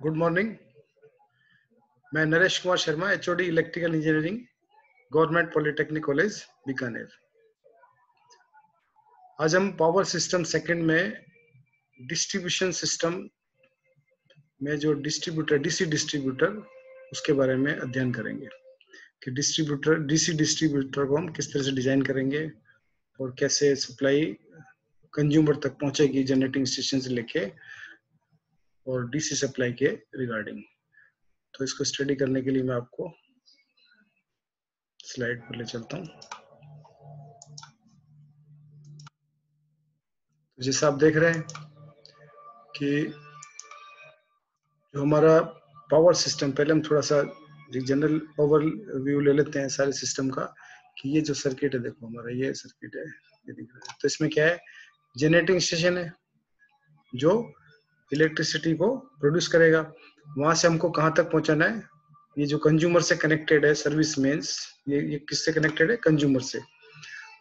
Good morning. मैं Naresh Kumar Sharma, HOD electrical engineering, government polytechnic college Bikaner. आज हम पावर सिस्टम सेकंड में डिस्ट्रीब्यूशन सिस्टम में जो डिस्ट्रीब्यूटर डीसी डिस्ट्रीब्यूटर उसके बारे में अध्ययन करेंगे कि डीसी डिस्ट्रीब्यूटर को हम किस तरह से डिजाइन करेंगे और कैसे सप्लाई कंज्यूमर तक पहुंचेगी जनरेटिंग स्टेशन से लेके और डीसी सप्लाई के रिगार्डिंग। तो इसको स्टडी करने के लिए मैं आपको स्लाइड पर ले चलता हूँ। तो जैसा आप देख रहे हैं कि जो हमारा पावर सिस्टम, पहले हम थोड़ा सा जनरल ओवरव्यू ले लेते हैं सारे सिस्टम का कि ये जो सर्किट है, देखो हमारा ये सर्किट है, ये दिख रहा है। तो इसमें क्या है, जनरेटिंग स्टेशन है जो इलेक्ट्रिसिटी को प्रोड्यूस करेगा। वहां से हमको कहाँ तक पहुंचाना है, ये जो कंज्यूमर से कनेक्टेड है, सर्विस मेंस, ये किससे कनेक्टेड है, कंज्यूमर से।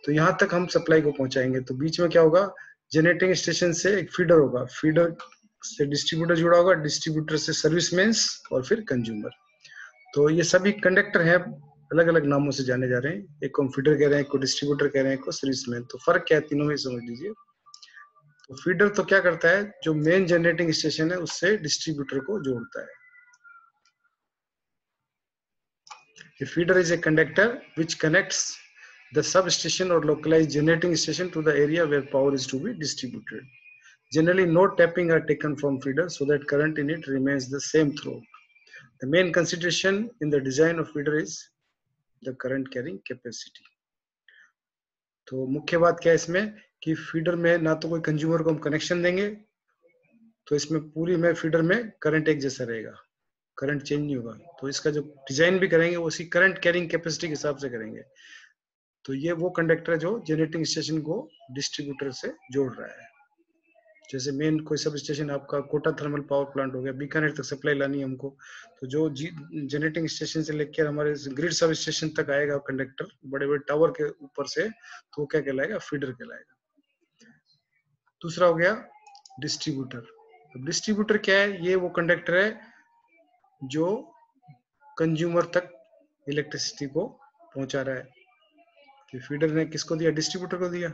तो यहाँ तक हम सप्लाई को पहुंचाएंगे। तो बीच में क्या होगा, जनरेटिंग स्टेशन से एक फीडर होगा, फीडर से डिस्ट्रीब्यूटर जुड़ा होगा, डिस्ट्रीब्यूटर से सर्विस मेंस और फिर कंज्यूमर। तो ये सभी कंडक्टर हैं, अलग अलग नामों से जाने जा रहे हैं। एक को हम फीडर कह रहे हैं, एक को डिस्ट्रीब्यूटर कह रहे हैं, एक को सर्विस मैन। तो फर्क क्या है तीनों में, समझ लीजिए। तो फीडर तो क्या करता है, जो मेन जनरेटिंग स्टेशन है उससे डिस्ट्रीब्यूटर को जोड़ता है। A feeder is a conductor which connects the substation or localized generating station to the area where power is to be distributed. Generally, no tapping are taken from feeder so that current in it remains the same throughout. The main consideration in the design of feeder is the current carrying capacity. तो मुख्य बात क्या है इसमें कि feeder में ना तो कोई कंज्यूमर को हम कनेक्शन देंगे, तो इसमें पूरी में फीडर में करंट एक जैसा रहेगा, करंट चेंज नहीं होगा। तो इसका जो डिजाइन भी करेंगे वो उसी करंट कैरिंग कैपेसिटी के हिसाब से करेंगे। तो ये वो कंडक्टर है जो जनरेटिंग स्टेशन को डिस्ट्रीब्यूटर से जोड़ रहा है। जैसे मेन कोई सब स्टेशन आपका कोटा थर्मल पावर प्लांट हो गया, बीकानेर तक सप्लाई लानी है हमको, तो जो जनरेटिंग स्टेशन से लेकर हमारे ग्रिड सब स्टेशन तक आएगा कंडक्टर, बड़े बड़े टावर के ऊपर से, तो वो क्या कहलाएगा, फीडर कहलाएगा। दूसरा हो गया डिस्ट्रीब्यूटर। डिस्ट्रीब्यूटर क्या है, ये वो कंडक्टर है जो कंज्यूमर तक इलेक्ट्रिसिटी को पहुंचा रहा है। कि फीडर ने किसको दिया, डिस्ट्रीब्यूटर को दिया।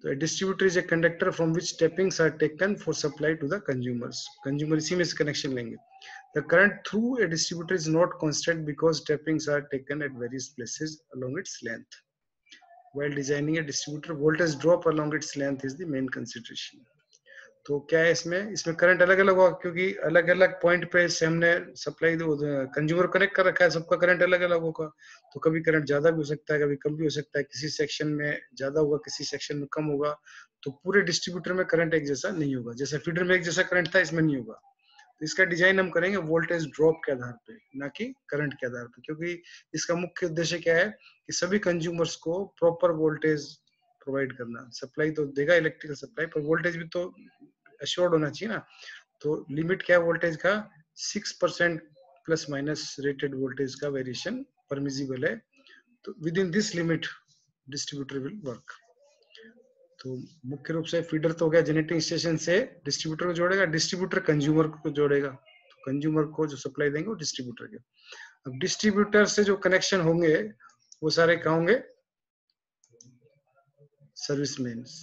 तो a distributor is a conductor from which tappings are taken for supply to the consumers. Consumer इसी में से कनेक्शन लेंगे। The current through a distributor is not constant because tappings are taken at various places along its length. While designing a distributor, voltage drop along its length is the main consideration. तो क्या है इसमें current अलग अलग होगा, क्योंकि अलग अलग पॉइंट पे से हमने सप्लाई कंज्यूमर कनेक्ट कर रखा है, सबका करंट अलग अलग होगा। तो कभी करंट ज्यादा भी हो सकता है, कभी कम भी हो सकता है, किसी सेक्शन में ज्यादा होगा, किसी सेक्शन में कम होगा। तो पूरे डिस्ट्रीब्यूटर में करंट एक जैसा नहीं होगा, जैसे फीडर में एक जैसा करंट था इसमें नहीं होगा। तो इसका डिजाइन हम करेंगे वोल्टेज ड्रॉप के आधार पे, ना कि करंट के आधार पे, क्योंकि इसका मुख्य उद्देश्य क्या है कि सभी कंज्यूमर्स को प्रॉपर वोल्टेज प्रोवाइड करना। सप्लाई तो देगा इलेक्ट्रिकल सप्लाई, पर वोल्टेज भी तो एश्योर्ड होना चाहिए ना। तो लिमिट क्या है वोल्टेज का, 6% प्लस माइनस रेटेड वोल्टेज का वेरिएशन परमिजिबल है। तो with in this limit distributor will work. तो मुख्य रूप से फीडर तो हो गया, जनरेटिंग स्टेशन से डिस्ट्रीब्यूटर को जोड़ेगा, डिस्ट्रीब्यूटर कंज्यूमर को जोड़ेगा, तो कंज्यूमर को जो सप्लाई देंगे वो डिस्ट्रीब्यूटर के। अब डिस्ट्रीब्यूटर से जो कनेक्शन होंगे वो सारे क्या होंगे, सर्विस मेन्स।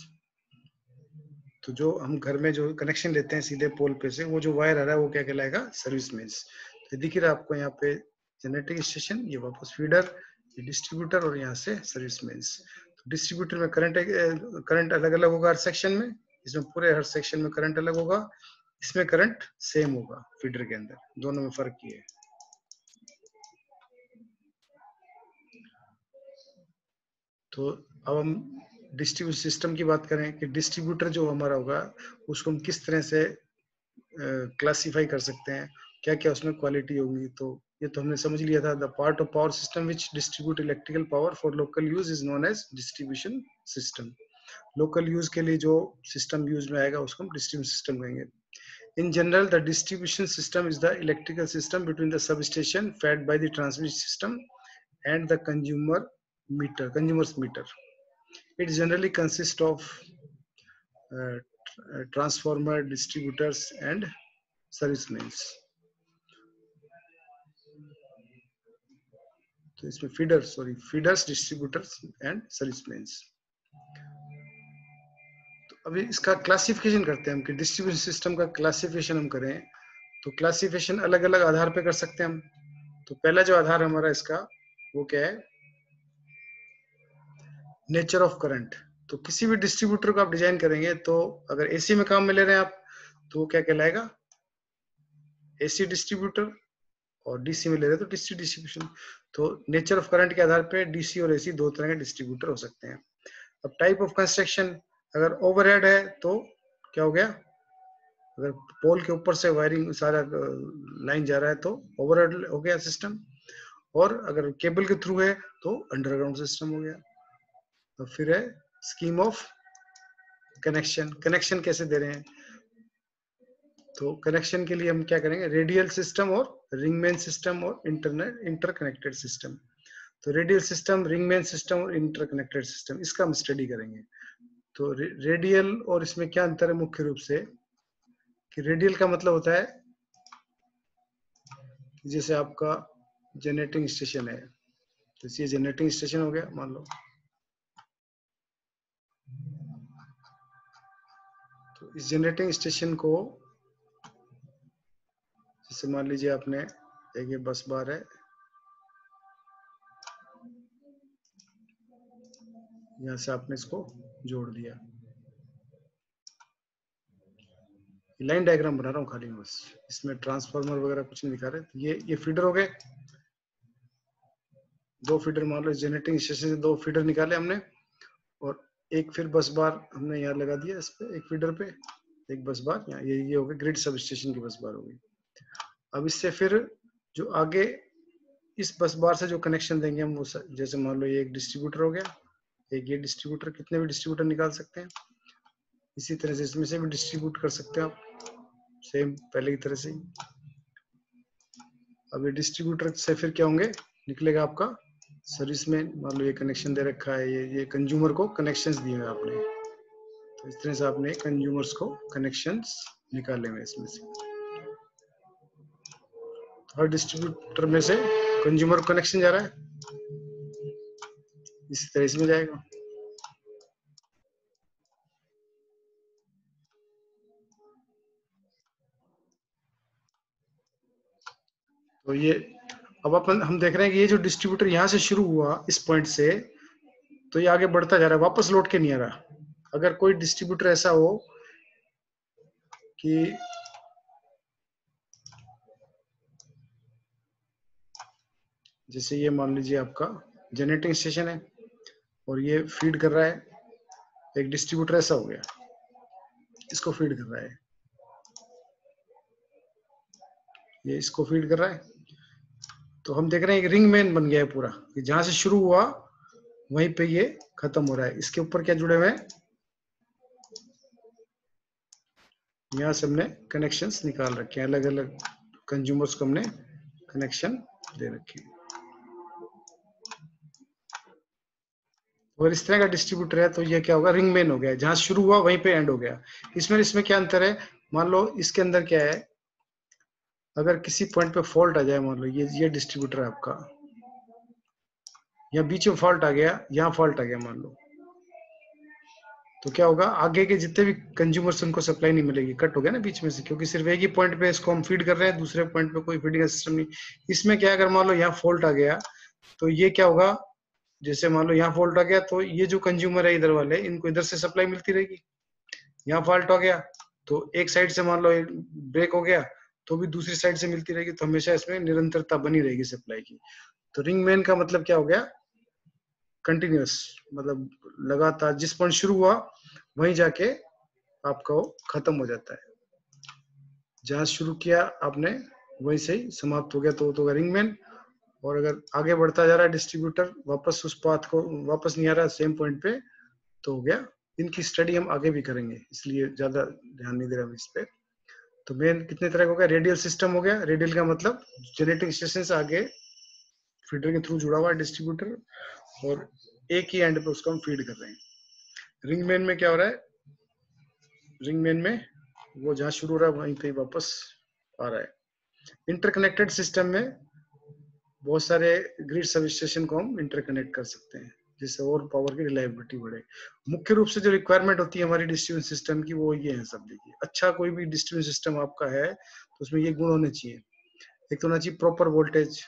तो जो हम घर में जो कनेक्शन लेते हैं सीधे पोल पे से, वो जो वायर आ रहा है वो क्या कहलाएगा, सर्विस मेन्स। तो दिख रहा है आपको यहाँ पे जनरेटिंग स्टेशन, ये वापस फीडर, ये डिस्ट्रीब्यूटर और यहाँ से सर्विस मेन्स। तो डिस्ट्रीब्यूटर में करंट अलग अलग होगा हर सेक्शन में, इसमें पूरे हर सेक्शन में करंट अलग होगा, इसमें करंट सेम होगा फीडर के अंदर, दोनों में फर्क ये है। तो अब हम डिस्ट्रीब्यूशन सिस्टम की बात करें कि डिस्ट्रीब्यूटर जो हमारा होगा उसको हम किस तरह से क्लासिफाई कर सकते हैं, क्या क्या उसमें क्वालिटी होगी। तो ये तो हमने समझ लिया था। The part of power system which distribute electrical power for local use is known as distribution system. Local use के लिए जो सिस्टम यूज में आएगा उसको हम डिस्ट्रीब्यूशन सिस्टम कहेंगे। In general, the distribution system is the electrical system between the substation fed by the transmission system and the consumer's meter. It generally consists of transformer, distributors, and service mains. तो इसमें feeders, distributors and service mains. तो अभी इसका classification करते हैं हम कि distribution system का क्लासिफिकेशन हम करें तो क्लासिफिकेशन अलग अलग आधार पे कर सकते हैं हम। तो पहला जो आधार हमारा इसका वो क्या है, नेचर ऑफ करंट। तो किसी भी डिस्ट्रीब्यूटर को आप डिजाइन करेंगे तो अगर एसी में काम में ले रहे हैं आप तो वो क्या कहलाएगा, एसी डिस्ट्रीब्यूटर, और डीसी में ले रहे हैं तो डीसी डिस्ट्रीब्यूशन। तो नेचर ऑफ करंट के आधार पे डीसी और एसी दो तरह के डिस्ट्रीब्यूटर हो सकते हैं। अब टाइप ऑफ कंस्ट्रक्शन, अगर ओवरहेड है तो क्या हो गया, अगर पोल के ऊपर से वायरिंग सारा लाइन जा रहा है तो ओवरहेड हो गया सिस्टम, और अगर केबल के थ्रू है तो अंडरग्राउंड सिस्टम हो गया। तो फिर है स्कीम ऑफ कनेक्शन, कनेक्शन कैसे दे रहे हैं, तो कनेक्शन के लिए हम क्या करेंगे, रेडियल सिस्टम और रिंग मेन सिस्टम और इंटरकनेक्टेड सिस्टम। तो radial system, ring main system और इंटरकनेक्टेड सिस्टम, इसका हम स्टडी करेंगे। तो रेडियल और इसमें क्या अंतर है मुख्य रूप से, कि रेडियल का मतलब होता है जैसे आपका जनरेटिंग स्टेशन है, जैसे ये जनरेटिंग स्टेशन हो गया मान लो, तो इस जनरेटिंग स्टेशन को जैसे मान लीजिए आपने एक ये बस बार है, यहां से आपने इसको जोड़ दिया, लाइन डायग्राम बना रहा हूँ खाली बस, इसमें ट्रांसफार्मर वगैरह कुछ नहीं दिखा रहे। तो ये फीडर हो गए, दो फीडर मान लो जनरेटिंग स्टेशन से दो फीडर निकाले हमने, और एक फिर बस बार हमने यहाँ लगा दिया इस पे, एक फीडर पे एक बस बार यहाँ, ये हो गया ग्रिड सब स्टेशन की बस बार हो गई। अब इससे फिर जो आगे इस बस बार से जो कनेक्शन देंगे हम वो जैसे मान लो ये एक डिस्ट्रीब्यूटर हो गया, एक ये डिस्ट्रीब्यूटर, कितने भी डिस्ट्रीब्यूटर निकाल सकते हैं, इसी तरह से इसमें से भी डिस्ट्रीब्यूट कर सकते हैं आप, सेम पहले की तरह से। अब ये डिस्ट्रीब्यूटर से फिर क्या होंगे, निकलेगा आपका सर्विस में, मान लो ये कनेक्शन दे रखा है, ये कंज्यूमर को कनेक्शंस दिए हैं आपने, तो इस तरह से आपने कंज्यूमर्स को कनेक्शंस निकाले हुए इसमें से, हर डिस्ट्रीब्यूटर में से कंज्यूमर को कनेक्शन जा रहा है, इसी तरह इसमें जाएगा। तो ये अब अपन हम देख रहे हैं कि ये जो डिस्ट्रीब्यूटर यहाँ से शुरू हुआ इस पॉइंट से, तो ये आगे बढ़ता जा रहा है, वापस लौट के नहीं आ रहा। अगर कोई डिस्ट्रीब्यूटर ऐसा हो कि जैसे ये मान लीजिए आपका जनरेटिंग स्टेशन है और ये फीड कर रहा है, एक डिस्ट्रीब्यूटर ऐसा हो गया, इसको फीड कर रहा है, ये इसको फीड कर रहा है। तो हम देख रहे हैं एक रिंग मैन बन गया है पूरा, कि जहां से शुरू हुआ वहीं पे ये खत्म हो रहा है। इसके ऊपर क्या जुड़े हुए हैं, यहाँ से हमने कनेक्शंस निकाल रखे हैं, अलग अलग कंज्यूमर्स को हमने कनेक्शन दे रखे हैं। और इस तरह का डिस्ट्रीब्यूटर है तो ये क्या होगा, रिंग मेन हो गया, जहां शुरू हुआ वहीं पे एंड हो गया। इसमें क्या अंतर है, मान लो इसके अंदर क्या है, अगर किसी पॉइंट पे फॉल्ट आ जाए, मान लो ये डिस्ट्रीब्यूटर है आपका, या बीच में फॉल्ट आ गया, यहाँ फॉल्ट आ गया मान लो, तो क्या होगा, आगे के जितने भी कंज्यूमर्स उनको सप्लाई नहीं मिलेगी, कट हो गया ना बीच में से, क्योंकि सिर्फ एक ही पॉइंट पे इसको हम फीड कर रहे हैं, दूसरे पॉइंट पे कोई फीडिंग का सिस्टम नहीं। इसमें क्या, अगर मान लो यहाँ फॉल्ट आ गया तो ये क्या होगा, जैसे मान लो यहाँ फॉल्ट आ गया तो ये जो कंज्यूमर है इधर वाले, इनको इधर से सप्लाई मिलती रहेगी। यहाँ फॉल्ट हो गया तो एक साइड से मान लो ब्रेक हो गया तो भी दूसरी साइड से मिलती रहेगी, तो हमेशा इसमें निरंतरता बनी रहेगी सप्लाई की। तो रिंग मैन का मतलब क्या हो गया, कंटिन्यूअस, मतलब लगातार, जिस पॉइंट शुरू हुआ वहीं जाके आपका वो खत्म हो जाता है, जहां शुरू किया आपने वहीं से ही समाप्त हो गया, तो वो तो रिंग मैन। और अगर आगे बढ़ता जा रहा है डिस्ट्रीब्यूटर, वापस उस पाथ को वापस नहीं आ रहा सेम पॉइंट पे, तो हो गया। इनकी स्टडी हम आगे भी करेंगे, इसलिए ज्यादा ध्यान नहीं दे रहा हम इस पे। तो मेन कितने तरह का हो गया, रेडियल सिस्टम हो गया, रेडियल का मतलब जनरेटिंग स्टेशन से आगे फीडर के थ्रू जुड़ा हुआ है डिस्ट्रीब्यूटर, और एक ही एंड पे उसको हम फीड कर रहे हैं। रिंग मेन में क्या हो रहा है, रिंग मेन में वो जहां शुरू हो रहा है वहीं पे वापस आ रहा है। इंटरकनेक्टेड सिस्टम में बहुत सारे ग्रिड सब स्टेशन को हम इंटरकनेक्ट कर सकते हैं, जिससे और पावर की रिलायबिलिटी बढ़े। मुख्य रूप से जो रिक्वायरमेंट होती है हमारी डिस्ट्रीब्यूशन सिस्टम की, वो ये है सब। देखिए, अच्छा कोई भी डिस्ट्रीब्यूशन सिस्टम आपका है तो उसमें ये गुण होने चाहिए। एक तो होना चाहिए प्रॉपर वोल्टेज।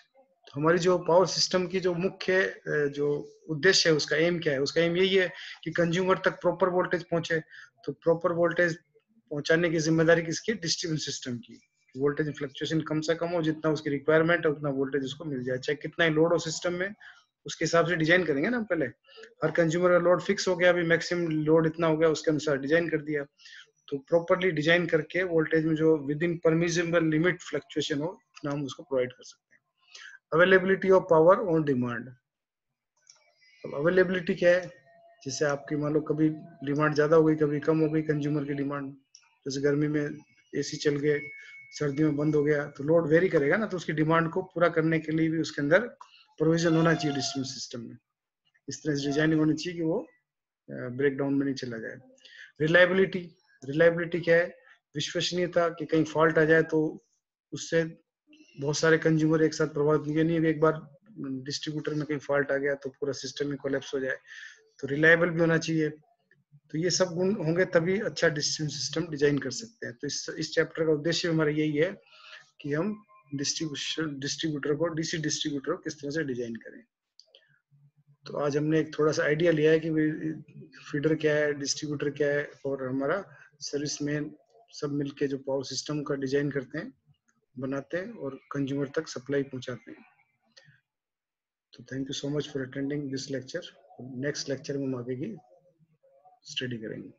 तो हमारी जो पावर सिस्टम की जो मुख्य जो उद्देश्य है, उसका एम क्या है? उसका एम यही है कि कंज्यूमर तक प्रॉपर वोल्टेज पहुंचे। तो प्रॉपर वोल्टेज पहुंचाने की जिम्मेदारी किसकी? डिस्ट्रीब्यूशन सिस्टम की। वोल्टेज फ्लक्चुएशन कम से कम हो, जितना उसकी रिक्वायरमेंट है उतना वोल्टेज उसको मिल जाए, चाहे कितना ही लोड हो सिस्टम में। उसके हिसाब से डिजाइन करेंगे ना पहले। हर कंज्यूमर का लोड फिक्स हो गया, अभी मैक्सिमम लोड इतना हो गया, उसके अनुसार डिजाइन कर दिया। तो प्रॉपरली डिजाइन करके वोल्टेज में जो with in permissible limit fluctuation हो, उतना हम उसको प्रोवाइड कर सकते हैं। Availability of power on demand. अब अवेलेबिलिटी क्या है? जैसे आपकी मान लो कभी डिमांड ज्यादा हो गई, कभी कम हो गई कंज्यूमर की डिमांड। जैसे गर्मी में एसी चल गए, सर्दी में बंद हो गया, तो लोड वेरी करेगा ना। तो उसकी डिमांड को पूरा करने के लिए भी उसके अंदर प्रोविजन होना चाहिए डिस्ट्रीब्यूशन सिस्टम में। इस तरह से डिजाइनिंग होनी चाहिए कि वो ब्रेक डाउन में नहीं चला जाए। रिलायबिलिटी। रिलायबिलिटी क्या है? विश्वसनीयता, कि कहीं फॉल्ट आ जाए तो उससे बहुत सारे कंज्यूमर एक साथ प्रभावित नहीं। एक बार डिस्ट्रीब्यूटर में कहीं फॉल्ट आ गया तो पूरा सिस्टम में कोलैप्स हो जाए। तो रिलायबल भी होना चाहिए। तो ये सब गुण होंगे तभी अच्छा डिस्ट्रीब्यूशन सिस्टम डिजाइन कर सकते हैं। तो इस चैप्टर का उद्देश्य हमारा यही है कि हम डिस्ट्रीब्यूटर को, डीसी डिस्ट्रीब्यूटर को किस तरह से डिजाइन करें। तो आज हमने एक थोड़ा सा आइडिया लिया है कि फीडर क्या है, डिस्ट्रीब्यूटर क्या है, और हमारा सर्विस मैन सब मिलके जो पावर सिस्टम का डिजाइन करते हैं, बनाते हैं और कंज्यूमर तक सप्लाई पहुंचाते हैं। तो thank you so much for attending this lecture. Next lecture में हम आगे की स्टडी करेंगे।